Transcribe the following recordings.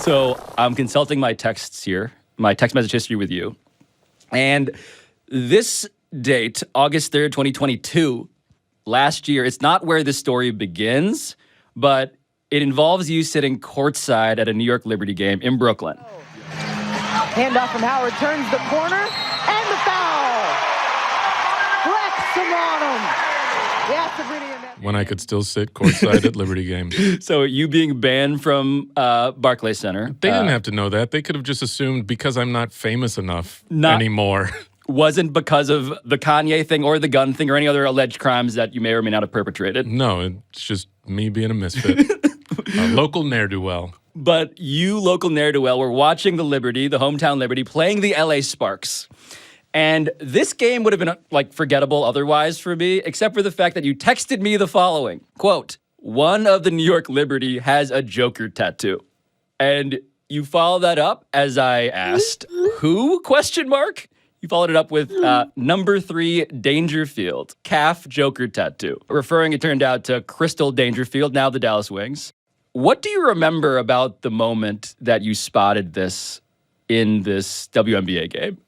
So I'm consulting my texts here, my text message history with you. And this date, August 3rd, 2022, last year, it's not where this story begins, but it involves you sitting courtside at a New York Liberty game in Brooklyn. Handoff from Howard, turns the corner, and the foul! Wrecks him on him! When I could still sit courtside at Liberty games. So you being banned from Barclays Center. They didn't have to know that. They could have just assumed because I'm not famous enough anymore. Wasn't because of the Kanye thing or the gun thing or any other alleged crimes that you may or may not have perpetrated. No, it's just me being a misfit. A local ne'er-do-well. But you, local ne'er-do-well, were watching the Liberty, the hometown Liberty, playing the LA Sparks. And this game would have been, like, forgettable otherwise for me, except for the fact that you texted me the following. Quote, one of the New York Liberty has a Joker tattoo. And you followed that up as I asked, who? Question mark? You followed it up with number 3 Dangerfield, calf Joker tattoo. Referring, it turned out, to Crystal Dangerfield, now the Dallas Wings. What do you remember about the moment that you spotted this in this WNBA game?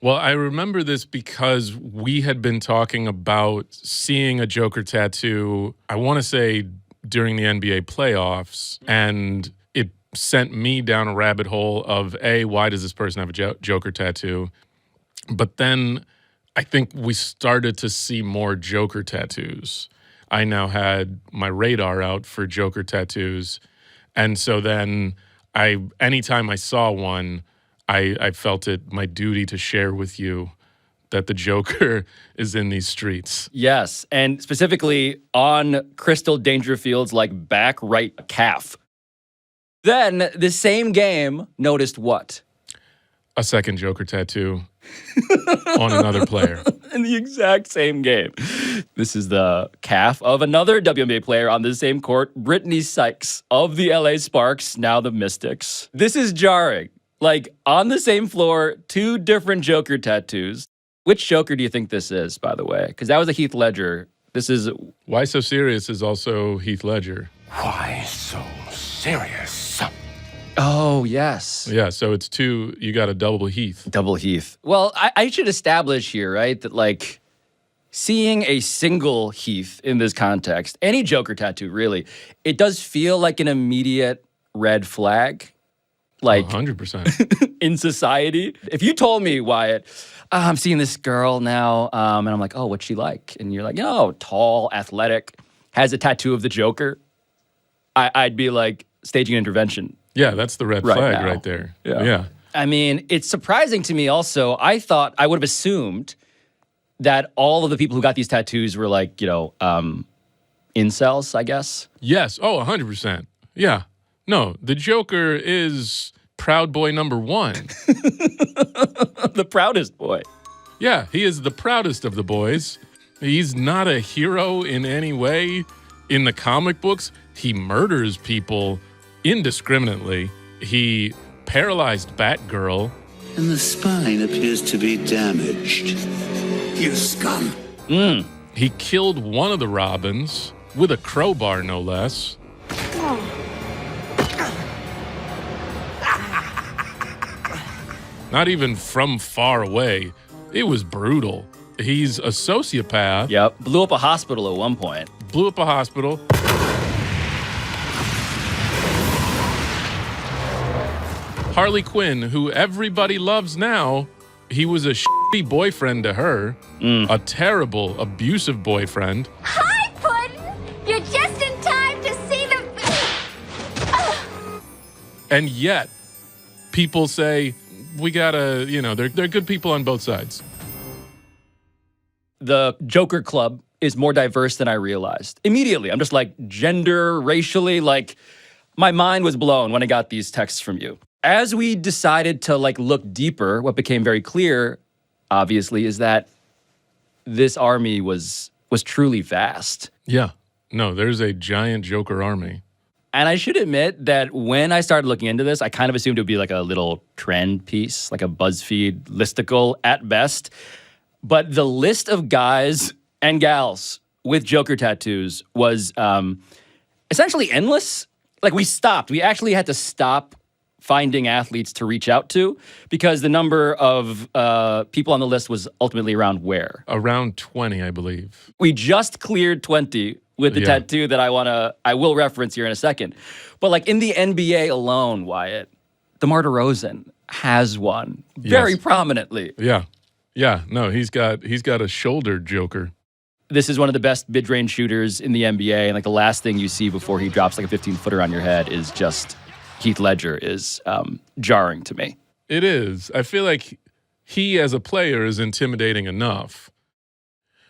Well, I remember this because we had been talking about seeing a Joker tattoo, I want to say during the NBA playoffs, and it sent me down a rabbit hole of, A, why does this person have a Joker tattoo? But then I think we started to see more Joker tattoos. I now had my radar out for Joker tattoos. And so then anytime I saw one, I felt it my duty to share with you that the Joker is in these streets. Yes, and specifically on Crystal Dangerfield's back right calf. Then the same game noticed what? A second Joker tattoo on another player. In the exact same game. This is the calf of another WNBA player on the same court, Brittany Sykes of the LA Sparks, now the Mystics. This is jarring. On the same floor, 2 different Joker tattoos. Which Joker do you think this is, by the way? Because that was a Heath Ledger. This is... Why So Serious is also Heath Ledger. Why So Serious? Oh, yes. Yeah, so it's 2, you got a double Heath. Double Heath. Well, I should establish here, right, that, seeing a single Heath in this context, any Joker tattoo, really, it does feel like an immediate red flag. 100%. In society. If you told me, Wyatt, I'm seeing this girl now, and I'm like, oh, what's she like? And you're like, tall, athletic, has a tattoo of the Joker, I'd be like, staging an intervention. Yeah, that's the red flag right there. Yeah. I mean, it's surprising to me also. I thought, I would have assumed that all of the people who got these tattoos were incels, I guess. Yes. Oh, 100%. Yeah. No, the Joker is Proud Boy number 1. The proudest boy. Yeah, he is the proudest of the boys. He's not a hero in any way. In the comic books, he murders people indiscriminately. He paralyzed Batgirl. And the spine appears to be damaged. You scum. He killed one of the Robins with a crowbar, no less. Not even from far away. It was brutal. He's a sociopath. Yep. Blew up a hospital at one point. Blew up a hospital. Harley Quinn, who everybody loves now, he was a shitty boyfriend to her. A terrible, abusive boyfriend. Hi, Puddin'! You're just in time to see the... And yet, people say, we gotta, they're good people on both sides. The Joker Club is more diverse than I realized. Immediately, I'm just gender, racially, my mind was blown when I got these texts from you. As we decided to look deeper, what became very clear, obviously, is that this army was truly vast. Yeah. No, there's a giant Joker army. And I should admit that when I started looking into this, I kind of assumed it would be a little trend piece, like a BuzzFeed listicle at best. But the list of guys and gals with Joker tattoos was essentially endless. like we stopped. We actually had to stop finding athletes to reach out to because the number of people on the list was ultimately around where? Around 20, I believe. We just cleared 20 with the tattoo that I will reference here in a second. But like in the NBA alone, Wyatt, DeMar DeRozan has one very prominently. Yeah. Yeah. No, he's got a shoulder joker. This is one of the best mid-range shooters in the NBA, and like the last thing you see before he drops like a 15-footer on your head is just Heath Ledger is jarring to me. It is. I feel like he as a player is intimidating enough.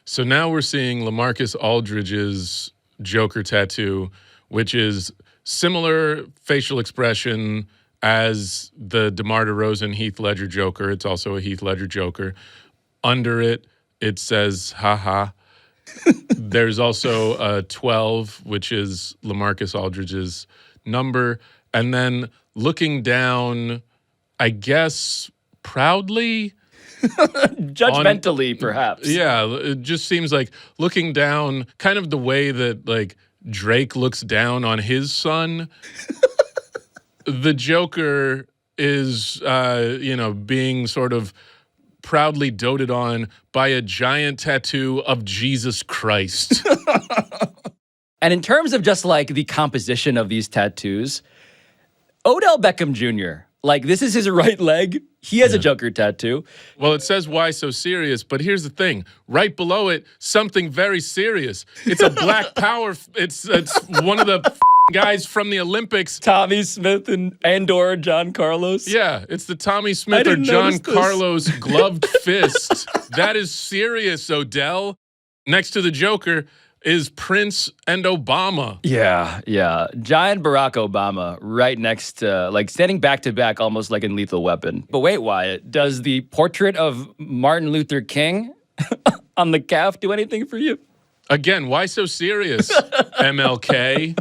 So now we're seeing LaMarcus Aldridge's Joker tattoo, which is similar facial expression as the DeMar DeRozan Heath Ledger Joker. It's also a Heath Ledger Joker. Under it, it says, haha. There's also a 12, which is LaMarcus Aldridge's number. And then looking down, I guess, proudly. Judgmentally, perhaps. Yeah, it just seems like looking down, kind of the way that like Drake looks down on his son. The Joker is, being sort of proudly doted on by a giant tattoo of Jesus Christ. And in terms of just like the composition of these tattoos, Odell Beckham Jr., like this is his right leg. He has a Joker tattoo. Well, it says, why so serious? But here's the thing. Right below it, something very serious. It's a black power. It's one of the guys from the Olympics. Tommy Smith and/or John Carlos. Yeah, it's the Tommy Smith or John Carlos gloved fist. That is serious, Odell. Next to the Joker is Prince and Obama. Yeah. Giant Barack Obama right next to, like, standing back to back almost like in Lethal Weapon. But wait, Wyatt, does the portrait of Martin Luther King on the calf do anything for you? Again, why so serious? MLK,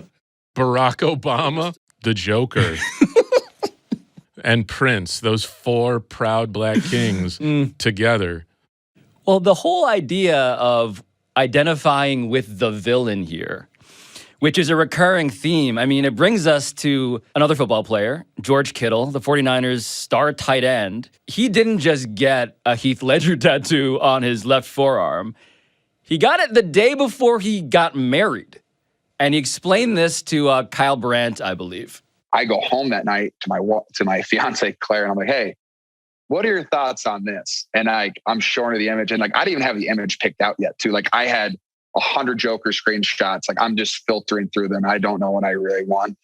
Barack Obama, the Joker, and Prince, those four proud black kings together. Well, the whole idea of identifying with the villain here, which is a recurring theme. I mean, it brings us to another football player, George Kittle, the 49ers star tight end. He didn't just get a Heath Ledger tattoo on his left forearm. He got it the day before he got married. And he explained this to Kyle Bryant, I believe. I go home that night to my fiance, Claire, and I'm like, hey, what are your thoughts on this? And I'm showing her the image, and like I didn't even have the image picked out yet, too. Like I had 100 Joker screenshots. Like I'm just filtering through them. I don't know what I really want.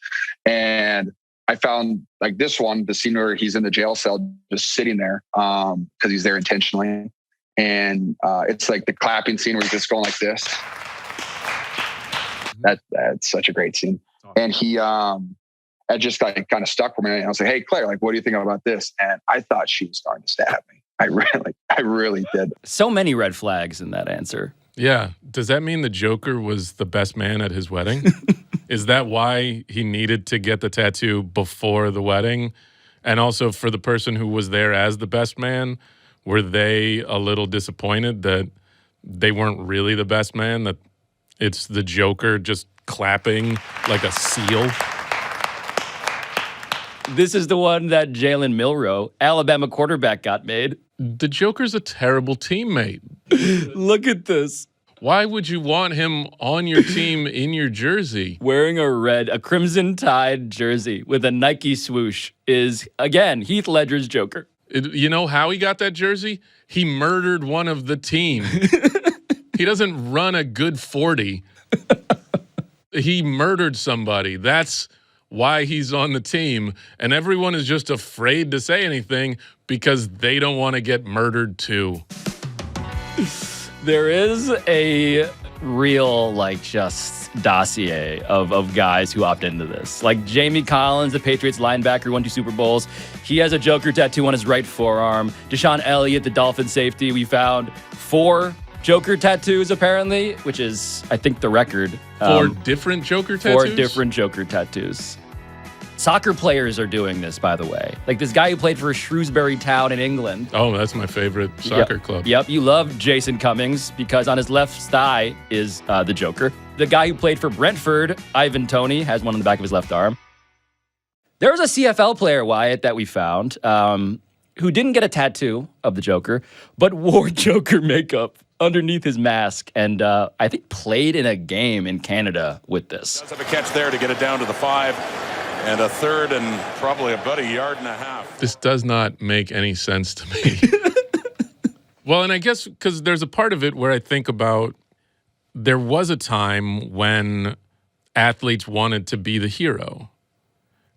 And I found like this one, the scene where he's in the jail cell, just sitting there because he's there intentionally. And it's like the clapping scene where he's just going like this. That's such a great scene. And he I just like kind of stuck for me. And I was like, hey, Claire, like, what do you think about this? And I thought she was starting to stab me. I really did. So many red flags in that answer. Yeah. Does that mean the Joker was the best man at his wedding? Is that why he needed to get the tattoo before the wedding? And also for the person who was there as the best man, were they a little disappointed that they weren't really the best man, that it's the Joker just clapping like a seal? This is the one that Jalen Milroe, Alabama quarterback, got made. The Joker's a terrible teammate. Look at this. Why would you want him on your team in your jersey? Wearing a Crimson Tide jersey with a Nike swoosh is, again, Heath Ledger's Joker. You know how he got that jersey? He murdered one of the team. He doesn't run a good 40. He murdered somebody. That's why he's on the team. And everyone is just afraid to say anything because they don't want to get murdered too. There is a real, like, just dossier of guys who opt into this. Like Jamie Collins, the Patriots linebacker who won 2 Super Bowls. He has a Joker tattoo on his right forearm. Deshaun Elliott, the Dolphin safety, we found 4 Joker tattoos, apparently, which is, I think, the record. 4 different Joker tattoos? 4 different Joker tattoos. Soccer players are doing this, by the way. Like this guy who played for Shrewsbury Town in England. Oh, that's my favorite soccer club. Yep, you love Jason Cummings because on his left thigh is the Joker. The guy who played for Brentford, Ivan Toney, has one on the back of his left arm. There was a CFL player, Wyatt, that we found who didn't get a tattoo of the Joker, but wore Joker makeup underneath his mask and I think played in a game in Canada with this. Does have a catch there to get it down to the 5 and a third and probably about a yard and a half. This does not make any sense to me. Well, and I guess because there's a part of it where I think about there was a time when athletes wanted to be the hero.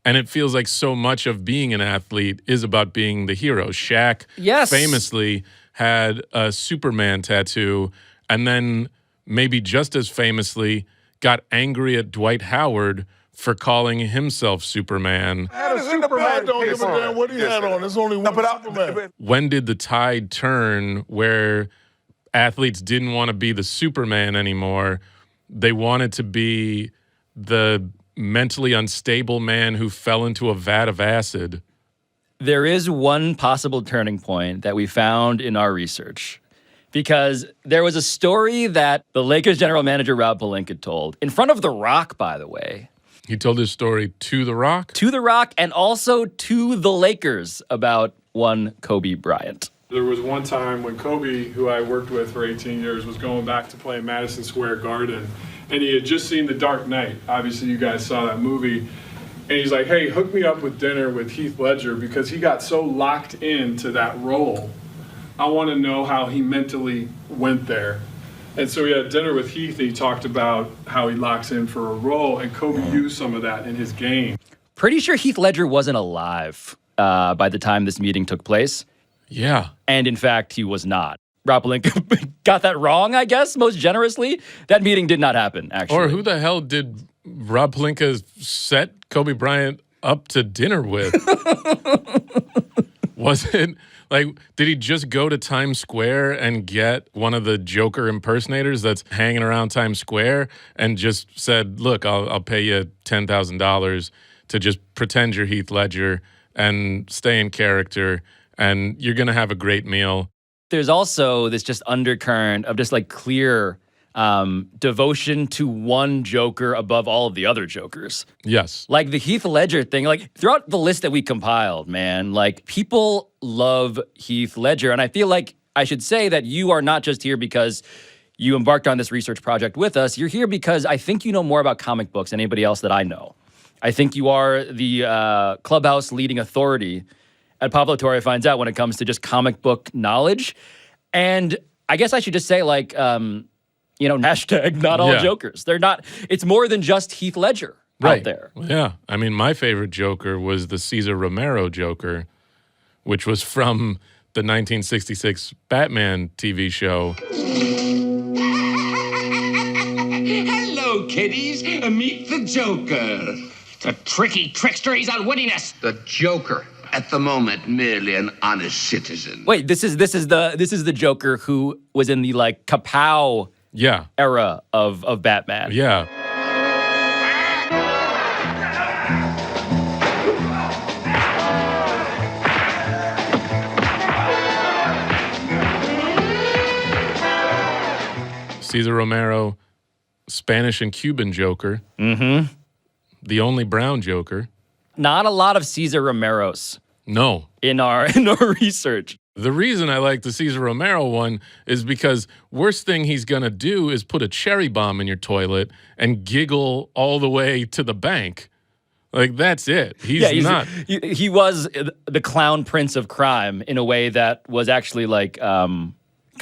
And it feels like so much of being an athlete is about being the hero. Shaq famously had a Superman tattoo and then maybe just as famously got angry at Dwight Howard for calling himself Superman. Superman don't give a damn what he had on. There's only one Superman. When did the tide turn where athletes didn't want to be the Superman anymore? They wanted to be the mentally unstable man who fell into a vat of acid. There is one possible turning point that we found in our research because there was a story that the Lakers general manager Rob Pelinka told in front of The Rock, by the way. He told his story to The Rock? To The Rock and also to the Lakers about one Kobe Bryant. There was one time when Kobe, who I worked with for 18 years, was going back to play Madison Square Garden, and he had just seen The Dark Knight. Obviously, you guys saw that movie. And he's like, hey, hook me up with dinner with Heath Ledger because he got so locked into that role. I want to know how he mentally went there. And so he had dinner with Heath, and he talked about how he locks in for a role, and Kobe used some of that in his game. Pretty sure Heath Ledger wasn't alive by the time this meeting took place. Yeah. And in fact, he was not. Rob Pelinka got that wrong, I guess, most generously. That meeting did not happen, actually. Or who the hell did Rob Pelinka set Kobe Bryant up to dinner with? Was it, like, did he just go to Times Square and get one of the Joker impersonators that's hanging around Times Square and just said, look, I'll pay you $10,000 to just pretend you're Heath Ledger and stay in character, and you're going to have a great meal. There's also this just undercurrent of just like clear devotion to one Joker above all of the other Jokers. Yes. Like the Heath Ledger thing, like throughout the list that we compiled, man, like people love Heath Ledger. And I feel like I should say that you are not just here because you embarked on this research project with us. You're here because I think you know more about comic books than anybody else that I know. I think you are the clubhouse leading authority at Pablo Torre Finds Out when it comes to just comic book knowledge. And I guess I should just say, like, hashtag not all Jokers. They're not, it's more than just Heath Ledger out there. Yeah. I mean, my favorite Joker was the Cesar Romero Joker, which was from the 1966 Batman TV show. Hello, kiddies. Meet the Joker. The tricky trickster, he's outwitting us. The Joker, at the moment, merely an honest citizen. Wait, this is the Joker who was in the like Kapow era of Batman. Yeah. Cesar Romero, Spanish and Cuban Joker. Mm-hmm. The only brown Joker. Not a lot of Cesar Romeros. No. In our research. The reason I like the Cesar Romero one is because worst thing he's going to do is put a cherry bomb in your toilet and giggle all the way to the bank. Like, that's it. He's not. He was the clown prince of crime in a way that was actually like kind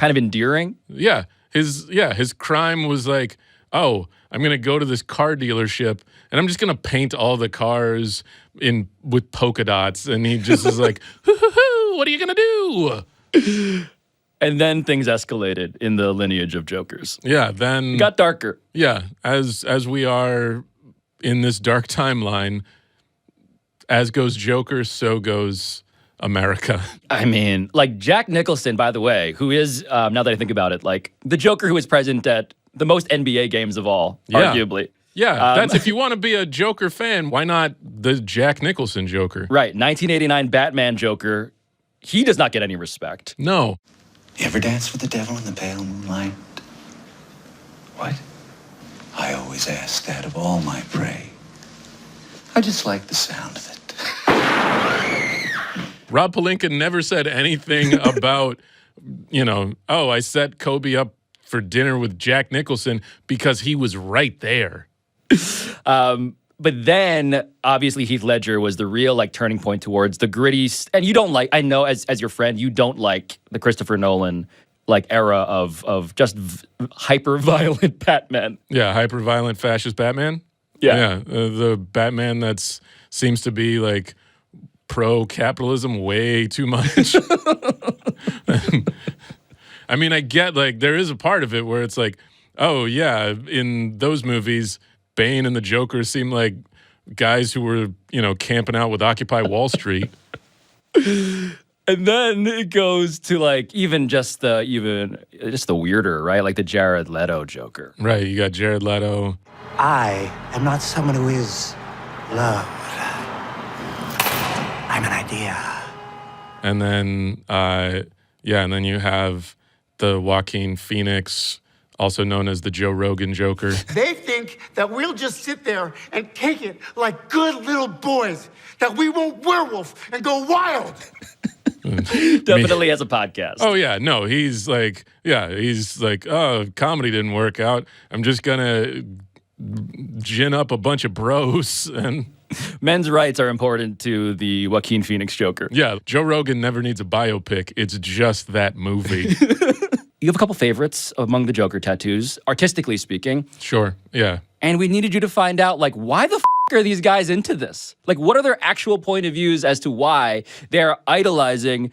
of endearing. Yeah. His crime was like, oh, I'm going to go to this car dealership and I'm just going to paint all the cars with polka dots. And he just is like, what are you going to do? And then things escalated in the lineage of Jokers. Yeah, then it got darker. Yeah, as we are in this dark timeline, as goes Joker, so goes America. I mean, like Jack Nicholson, by the way, who is, now that I think about it, like the Joker who is present at the most NBA games of all, arguably. Yeah, that's if you want to be a Joker fan, why not the Jack Nicholson Joker? Right, 1989 Batman Joker. He does not get any respect. No. You ever dance with the devil in the pale moonlight? What? I always ask that of all my prey. I just like the sound of it. Rob Pelinka never said anything about, oh, I set Kobe up for dinner with Jack Nicholson because he was right there. But then, obviously, Heath Ledger was the real turning point towards the gritty. And you don't I know as your friend, you don't like the Christopher Nolan era of just hyper violent Batman. Yeah, hyper violent fascist Batman. Yeah, the Batman that seems to be pro capitalism way too much. I mean, I get there is a part of it where it's oh yeah, in those movies, Bane and the Joker seem like guys who were, camping out with Occupy Wall Street. And then it goes to even just the weirder, right? The Jared Leto Joker. Right, you got Jared Leto. I am not someone who is loved. I'm an idea. And then and then you have the Joaquin Phoenix, also known as the Joe Rogan Joker. They think that we'll just sit there and take it like good little boys, that we won't werewolf and go wild. Definitely has a podcast. Oh, yeah. No, he's oh, comedy didn't work out. I'm just going to gin up a bunch of bros. And men's rights are important to the Joaquin Phoenix Joker. Yeah, Joe Rogan never needs a biopic. It's just that movie. You have a couple favorites among the Joker tattoos, artistically speaking. Sure, yeah. And we needed you to find out, why the are these guys into this? What are their actual point of views as to why they're idolizing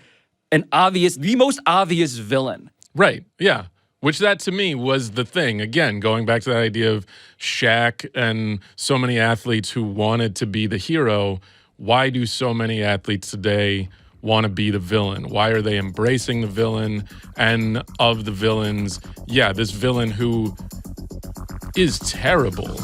the most obvious villain? Right, yeah. Which that to me was the thing. Again, going back to that idea of Shaq and so many athletes who wanted to be the hero. Why do so many athletes today want to be the villain? Why are they embracing the villain? And of the villains, this villain who is terrible.